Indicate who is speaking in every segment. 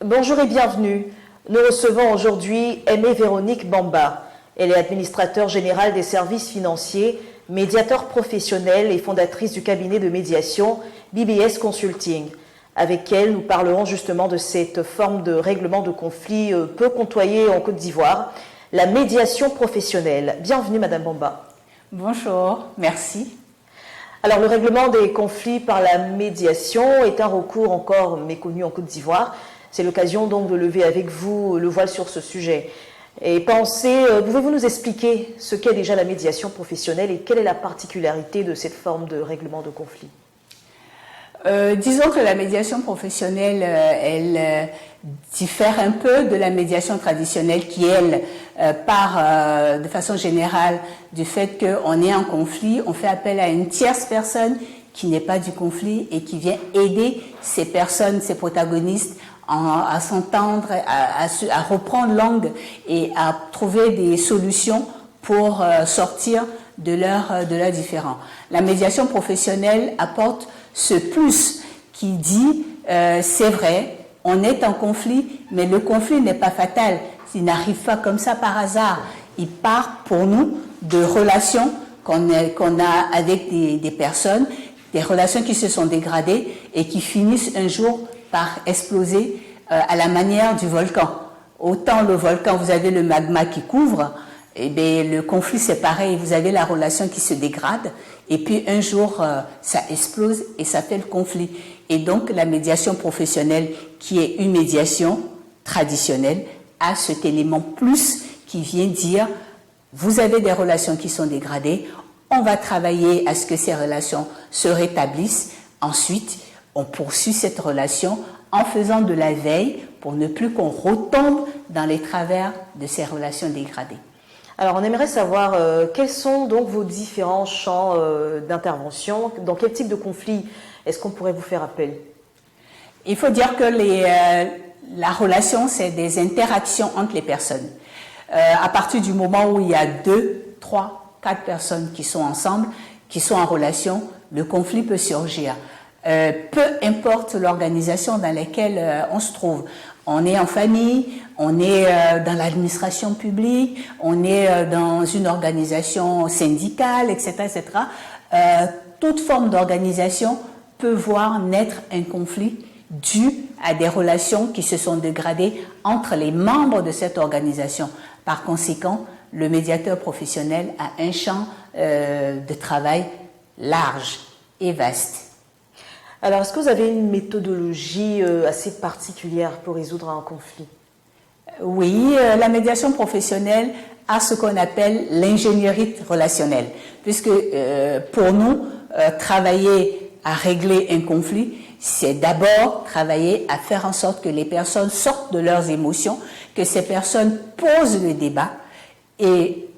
Speaker 1: Bonjour et bienvenue. Nous recevons aujourd'hui Aimée Véronique Bamba. Elle est administrateur général des services financiers, médiateur professionnel et fondatrice du cabinet de médiation BBS Consulting. Avec elle, nous parlerons justement de cette forme de règlement de conflit peu côtoyée en Côte d'Ivoire, la médiation professionnelle. Bienvenue Madame Bamba.
Speaker 2: Bonjour, merci.
Speaker 1: Alors le règlement des conflits par la médiation est un recours encore méconnu en Côte d'Ivoire. C'est l'occasion donc de lever avec vous le voile sur ce sujet. Et pouvez-vous nous expliquer ce qu'est déjà la médiation professionnelle et quelle est la particularité de cette forme de règlement de conflit?
Speaker 2: Disons que la médiation professionnelle, elle diffère un peu de la médiation traditionnelle qui, elle, part de façon générale du fait qu'on est en conflit, on fait appel à une tierce personne qui n'est pas du conflit et qui vient aider ces personnes, ces protagonistes à s'entendre, à reprendre langue et à trouver des solutions pour sortir de leurs différends. La médiation professionnelle apporte ce plus qui dit c'est vrai, on est en conflit, mais le conflit n'est pas fatal. Il n'arrive pas comme ça par hasard. Il part pour nous de relations qu'on a avec des personnes, des relations qui se sont dégradées et qui finissent un jour par exploser à la manière du volcan. Autant le volcan, vous avez le magma qui couvre, et bien le conflit c'est pareil, vous avez la relation qui se dégrade, et puis un jour ça explose et ça fait le conflit. Et donc la médiation professionnelle, qui est une médiation traditionnelle, a cet élément plus qui vient dire, vous avez des relations qui sont dégradées, on va travailler à ce que ces relations se rétablissent, ensuite on poursuit cette relation en faisant de la veille pour ne plus qu'on retombe dans les travers de ces relations dégradées.
Speaker 1: Alors, on aimerait savoir quels sont donc vos différents champs d'intervention, dans quel type de conflit est-ce qu'on pourrait vous faire appel?
Speaker 2: Il faut dire que la relation, c'est des interactions entre les personnes. À partir du moment où il y a 2, 3, 4 personnes qui sont ensemble, qui sont en relation, le conflit peut surgir. Peu importe l'organisation dans laquelle on se trouve. On est en famille, on est dans l'administration publique, on est dans une organisation syndicale, etc., etc. Toute forme d'organisation peut voir naître un conflit dû à des relations qui se sont dégradées entre les membres de cette organisation. Par conséquent, le médiateur professionnel a un champ de travail large et vaste.
Speaker 1: Alors, est-ce que vous avez une méthodologie assez particulière pour résoudre un conflit?
Speaker 2: Oui, la médiation professionnelle a ce qu'on appelle l'ingénierie relationnelle, puisque pour nous, travailler à régler un conflit, c'est d'abord travailler à faire en sorte que les personnes sortent de leurs émotions, que ces personnes posent le débat et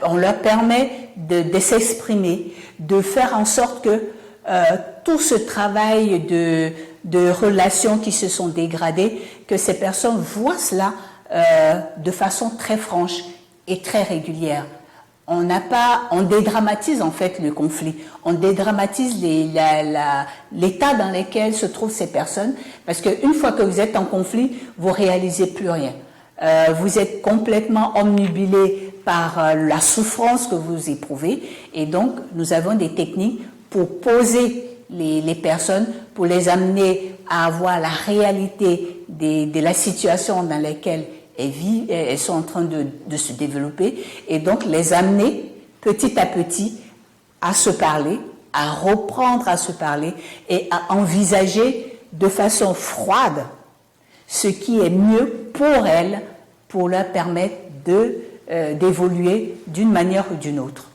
Speaker 2: on leur permet de s'exprimer, de faire en sorte que tout ce travail de relations qui se sont dégradées, que ces personnes voient cela de façon très franche et très régulière. On dédramatise en fait le conflit, on dédramatise l'état dans lequel se trouvent ces personnes, parce qu'une fois que vous êtes en conflit, vous réalisez plus rien. Vous êtes complètement omnubilé par la souffrance que vous éprouvez, et donc nous avons des techniques pour poser les personnes, pour les amener à avoir la réalité de la situation dans laquelle elles vivent, elles sont en train de se développer, et donc les amener petit à petit à se parler, à reprendre à se parler et à envisager de façon froide ce qui est mieux pour elles, pour leur permettre d'évoluer d'une manière ou d'une autre.